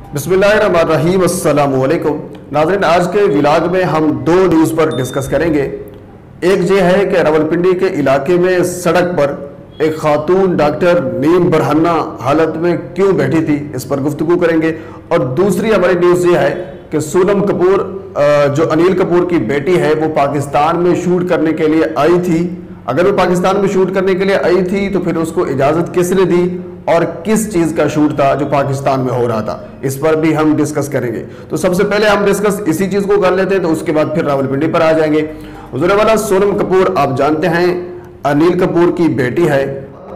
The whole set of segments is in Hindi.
बिस्मिल्लाहिर्रहमानिर्रहीम, अस्सलाम वालेकुम। नाज़रीन, आज के व्लॉग में हम दो न्यूज़ पर डिस्कस करेंगे। एक ये है कि रावलपिंडी के इलाके में सड़क पर एक खातून डॉक्टर नीम बरहन्ना हालत में क्यों बैठी थी, इस पर गुफ्तगू करेंगे। और दूसरी हमारी न्यूज़ ये है कि सोनम कपूर जो अनिल कपूर की बेटी है वो पाकिस्तान में शूट करने के लिए आई थी। अगर वो पाकिस्तान में शूट करने के लिए आई थी तो फिर उसको इजाज़त किसने दी और किस चीज़ का शूट था जो पाकिस्तान में हो रहा था, इस पर भी हम डिस्कस करेंगे। तो सबसे पहले हम डिस्कस इसी चीज़ को कर लेते हैं, तो उसके बाद फिर रावलपिंडी पर आ जाएंगे। हुज़ूर वाला सोनम कपूर आप जानते हैं अनिल कपूर की बेटी है।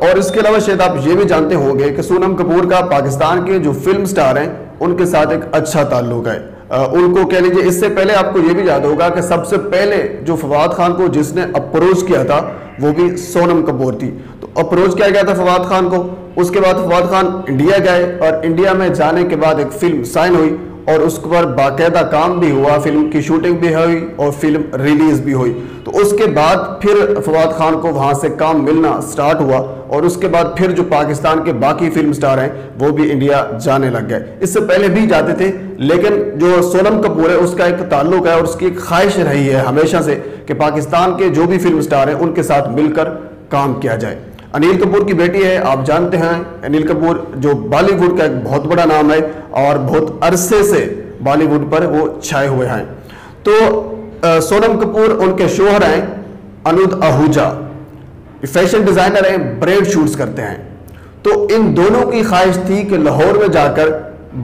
और इसके अलावा शायद आप ये भी जानते होंगे कि सोनम कपूर का पाकिस्तान के जो फिल्म स्टार हैं उनके साथ एक अच्छा ताल्लुक है। उनको कह लीजिए, इससे पहले आपको ये भी याद होगा कि सबसे पहले जो फवाद खान को जिसने अप्रोच किया था वो भी सोनम कपूर थी। तो अप्रोच किया गया था फवाद खान को, उसके बाद फवाद खान इंडिया गए और इंडिया में जाने के बाद एक फिल्म साइन हुई और उस पर बाकायदा काम भी हुआ, फिल्म की शूटिंग भी हुई और फिल्म रिलीज भी हुई। तो उसके बाद फिर फवाद खान को वहां से काम मिलना स्टार्ट हुआ और उसके बाद फिर जो पाकिस्तान के बाकी फिल्म स्टार हैं वो भी इंडिया जाने लग गए। इससे पहले भी जाते थे, लेकिन जो सोनम कपूर है उसका एक ताल्लुक है और उसकी एक ख्वाहिश रही है हमेशा से कि पाकिस्तान के जो भी फिल्म स्टार हैं उनके साथ मिलकर काम किया जाए। अनिल कपूर की बेटी है, आप जानते हैं अनिल कपूर जो बॉलीवुड का एक बहुत बड़ा नाम है और बहुत अरसे से बॉलीवुड पर वो छाए हुए हैं। तो सोनम कपूर उनके शोहर हैं अनुद आहूजा, फैशन डिजाइनर हैं, ब्रांड शूट्स करते हैं। तो इन दोनों की ख्वाहिश थी कि लाहौर में जाकर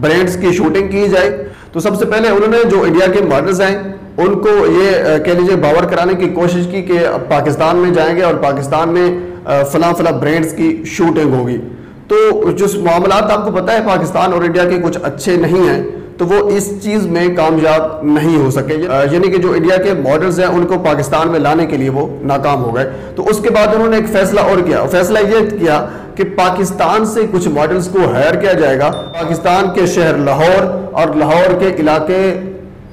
ब्रांड्स की शूटिंग की जाए। तो सबसे पहले उन्होंने जो इंडिया के मॉडल्स हैं उनको ये कह लीजिए बावर कराने की कोशिश की कि पाकिस्तान में जाएंगे और पाकिस्तान में फला फला ब्रांड्स की शूटिंग होगी। तो जो मामलात आपको पता है पाकिस्तान और इंडिया के कुछ अच्छे नहीं हैं, तो वो इस चीज़ में कामयाब नहीं हो सके, यानी कि जो इंडिया के मॉडल्स हैं उनको पाकिस्तान में लाने के लिए वो नाकाम हो गए। तो उसके बाद उन्होंने एक फैसला और किया, फैसला ये किया कि पाकिस्तान से कुछ मॉडल्स को हायर किया जाएगा। पाकिस्तान के शहर लाहौर और लाहौर के इलाके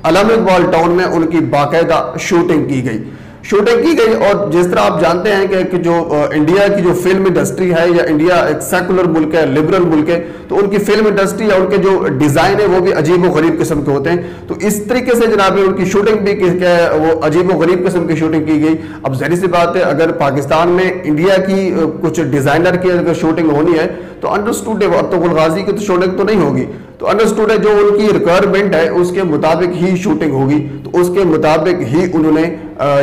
अलम इकबाल टाउन में उनकी बाकायदा शूटिंग की गई और जिस तरह आप जानते हैं कि जो इंडिया की जो फिल्म इंडस्ट्री है या इंडिया एक सेकुलर मुल्क है, लिबरल मुल्क है, तो उनकी फिल्म इंडस्ट्री या उनके जो डिज़ाइन है वो भी अजीब व गरीब किस्म के होते हैं। तो इस तरीके से जनाब उनकी शूटिंग भी वो अजीब व गरीब किस्म की शूटिंग की गई। अब जाहिर सी बात है अगर पाकिस्तान में इंडिया की कुछ डिज़ाइनर की अगर शूटिंग होनी है तो अंडरस्टूड है, अब्तुल गाजी की तो शूटिंग तो नहीं होगी, तो अंडरस्टूड है जो उनकी रिक्वायरमेंट है उसके मुताबिक ही शूटिंग होगी। तो उसके मुताबिक ही उन्होंने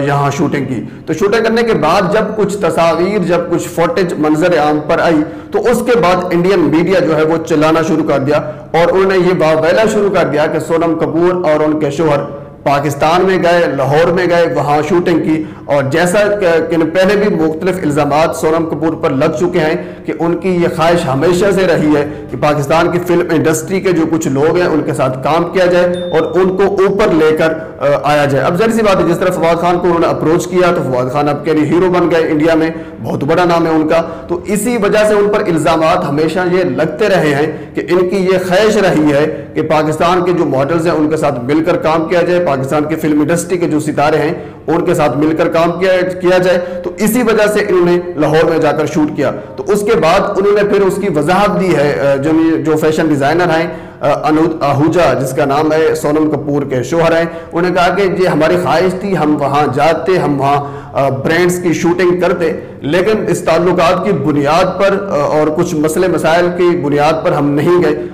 यहाँ शूटिंग की। तो शूटिंग करने के बाद जब कुछ तस्वीर, जब कुछ फुटेज मंजर आम पर आई तो उसके बाद इंडियन मीडिया जो है वो चिल्लाना शुरू कर दिया और उन्होंने ये वावैला शुरू कर दिया कि सोनम कपूर और उनके शोहर पाकिस्तान में गए, लाहौर में गए, वहाँ शूटिंग की। और जैसा कि पहले भी मुख्तलिफ इल्ज़ामात सोनम कपूर पर लग चुके हैं कि उनकी ये ख्वाहिश हमेशा से रही है कि पाकिस्तान की फिल्म इंडस्ट्री के जो कुछ लोग हैं उनके साथ काम किया जाए और उनको ऊपर लेकर आया जाए। अब जाहिर सी बात है जिस तरह फवाद खान को उन्होंने अप्रोच किया तो फवाद खान अब के लिए हीरो बन गए, इंडिया में बहुत बड़ा नाम है उनका। तो इसी वजह से उन पर इल्ज़ामात हमेशा ये लगते रहे हैं कि इनकी ये ख्वाहिश रही है कि पाकिस्तान के जो मॉडल्स हैं उनके साथ मिलकर काम किया जाए, पाकिस्तान के फिल्म इंडस्ट्री के जो सितारे हैं उनके साथ मिलकर काम किया जाए। तो इसी वजह से इन्होंने लाहौर में जाकर शूट किया। तो उसके बाद उन्होंने फिर उसकी वजाहत दी है जो फैशन डिजाइनर हैं अनुद आहूजा, जिसका नाम है सोनम कपूर के शोहर हैं, उन्होंने कहा कि ये हमारी ख्वाहिश थी, हम वहाँ जाते, हम वहाँ ब्रांड्स की शूटिंग करते, लेकिन इस ताल्लुकात की बुनियाद पर और कुछ मसले मसाइल की बुनियाद पर हम नहीं गए।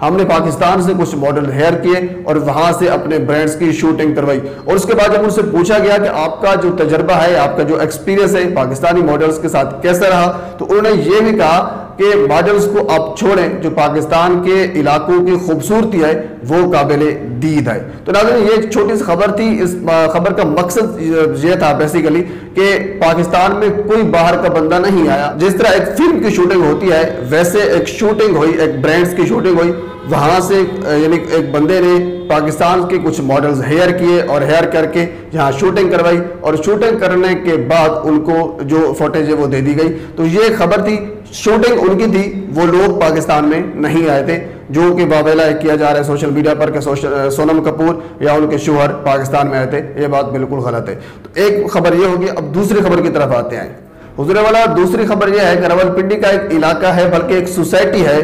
हमने पाकिस्तान से कुछ मॉडल हायर किए और वहाँ से अपने ब्रांड्स की शूटिंग करवाई। और उसके बाद जब उनसे पूछा गया कि आपका जो तजर्बा है, आपका जो एक्सपीरियंस है पाकिस्तानी मॉडल्स के साथ कैसा रहा, तो उन्होंने ये भी कहा कि मॉडल्स को आप छोड़ें, जो पाकिस्तान के इलाकों की खूबसूरती है वो काबिले दीद है। तो नाज़रीन ये एक छोटी सी खबर थी, इस खबर का मकसद ये था बेसिकली कि पाकिस्तान में कोई बाहर का बंदा नहीं आया। जिस तरह एक फिल्म की शूटिंग होती है वैसे एक शूटिंग हुई, एक ब्रांड्स की शूटिंग हुई, वहाँ से यानी एक बंदे ने पाकिस्तान के कुछ मॉडल्स हेयर किए और हेयर करके यहाँ शूटिंग करवाई और शूटिंग करने के बाद उनको जो फुटेज है वो दे दी गई। तो ये खबर थी, शूटिंग उनकी थी, वो लोग पाकिस्तान में नहीं आए थे, जो कि वावेला किया जा रहा है सोशल मीडिया पर कि सोनम कपूर या उनके शोहर पाकिस्तान में आए थे। ये बात बिल्कुल गलत है। तो एक खबर ये होगी। अब दूसरी खबर की तरफ आते हैं। हुजूर वाला दूसरी खबर यह है कि रावलपिंडी का एक इलाका है, बल्कि एक सोसाइटी है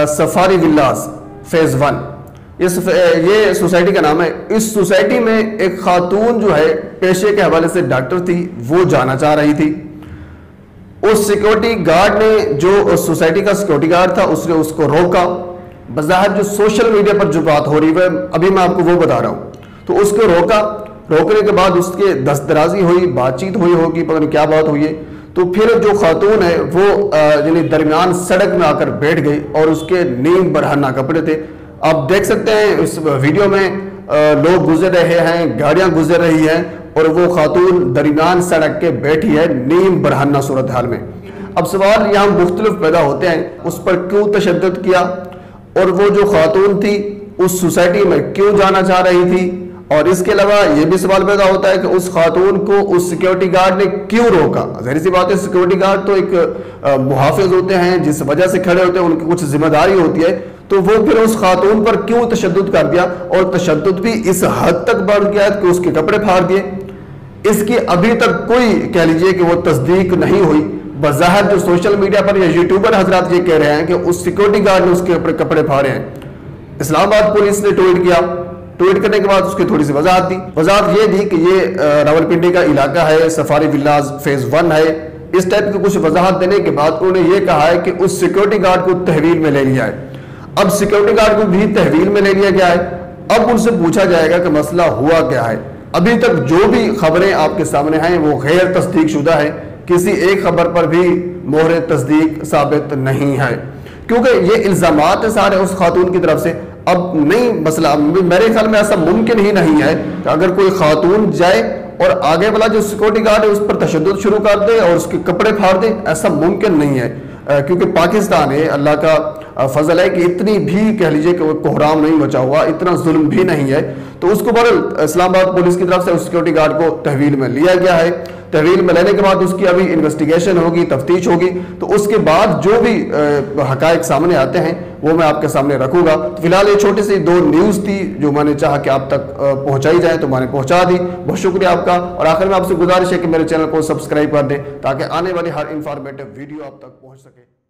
सफारी विलास, फेज 1। ये सोसाइटी का नाम है। इस सोसाइटी में एक खातून जो है पेशे के हवाले से डॉक्टर थी, वो जाना चाह रही थी। उस सिक्योरिटी गार्ड ने, जो उस सोसाइटी का सिक्योरिटी गार्ड था, उसने उसको रोका। बज़ाहिर जो सोशल मीडिया पर जो बात हो रही है अभी मैं आपको वो बता रहा हूँ। तो उसको रोका, रोकने के बाद उसके दस्तराजी हुई, बातचीत हुई होगी, पता नहीं क्या बात हुई है। तो फिर जो खातून है वो यानी दरमियान सड़क में आकर बैठ गई और उसके नीम बरहना कपड़े थे। आप देख सकते हैं इस वीडियो में लोग गुजर रहे हैं, गाड़ियां गुजर रही हैं और वो खातून दरमियान सड़क के बैठी है नीम बरहना सूरत हाल में। अब सवाल यहाँ मुख्तलिफ पैदा होते हैं, उस पर क्यों तशद्दुद किया और वो जो खातून थी उस सोसाइटी में क्यों जाना चाह रही थी। और इसके अलावा ये भी सवाल पैदा होता है कि उस खातून को उस सिक्योरिटी गार्ड ने क्यों रोका। जाहिर सी बात है, सिक्योरिटी गार्ड तो एक मुहाफिज होते हैं, जिस वजह से खड़े होते हैं, उनकी कुछ जिम्मेदारी होती है। तो वो फिर उस खातून पर क्यों तशद्दुद कर दिया, और तशद्दुद भी इस हद तक बढ़ गया कि उसके कपड़े फाड़ दिए। इसकी अभी तक कोई कह लीजिए कि वो तस्दीक नहीं हुई। बज़ाहिर जो सोशल मीडिया पर या यूट्यूबर हजरात ये कह रहे हैं कि उस सिक्योरिटी गार्ड ने उसके कपड़े फाड़े हैं। इस्लामाबाद पुलिस ने ट्वीट किया, ट्वीट करने के बाद उसकी थोड़ी सी वजाहत दी। वजाहत ये दी कि ये रावलपिंडी का इलाका है, सफारी विलाज फेज 1 है। इस टाइप की कुछ वजाहत देने के बाद उन्होंने ये कहा है कि उस सिक्योरिटी गार्ड को तहवील में ले लिया है। अब सिक्योरिटी गार्ड को भी तहवील में ले लिया गया है। अब उनसे पूछा जाएगा कि मसला हुआ क्या है। अभी तक जो भी खबरें आपके सामने हैं वो गैर तस्दीक शुदा है, किसी एक खबर पर भी मोहर तस्दीक साबित नहीं है, क्योंकि ये इल्जामात है सारे उस खातून की तरफ से। अब नहीं मसला, मेरे ख्याल में ऐसा मुमकिन ही नहीं है कि अगर कोई खातून जाए और आगे वाला जो सिक्योरिटी गार्ड है उस पर तशद्दुद शुरू कर दे और उसके कपड़े फाड़ दे, ऐसा मुमकिन नहीं है। क्योंकि पाकिस्तान है, अल्लाह का फजल है कि इतनी भी कह लीजिए कि वो कोहराम नहीं मचा हुआ, इतना जुल्म भी नहीं है। तो उसको बहरहाल इस्लामाबाद पुलिस की तरफ से उस सिक्योरिटी गार्ड को तहवील में लिया गया है। तहवील में लेने के बाद उसकी अभी इन्वेस्टिगेशन होगी, तफ्तीश होगी। तो उसके बाद जो भी हकायक सामने आते हैं वो मैं आपके सामने रखूंगा। तो फिलहाल ये छोटी सी 2 न्यूज़ थी जो मैंने चाहा कि आप तक पहुंचाई जाए, तो मैंने पहुंचा दी। बहुत शुक्रिया आपका। और आखिर में आपसे गुजारिश है कि मेरे चैनल को सब्सक्राइब कर दें ताकि आने वाली हर इंफॉर्मेटिव वीडियो आप तक पहुंच सके।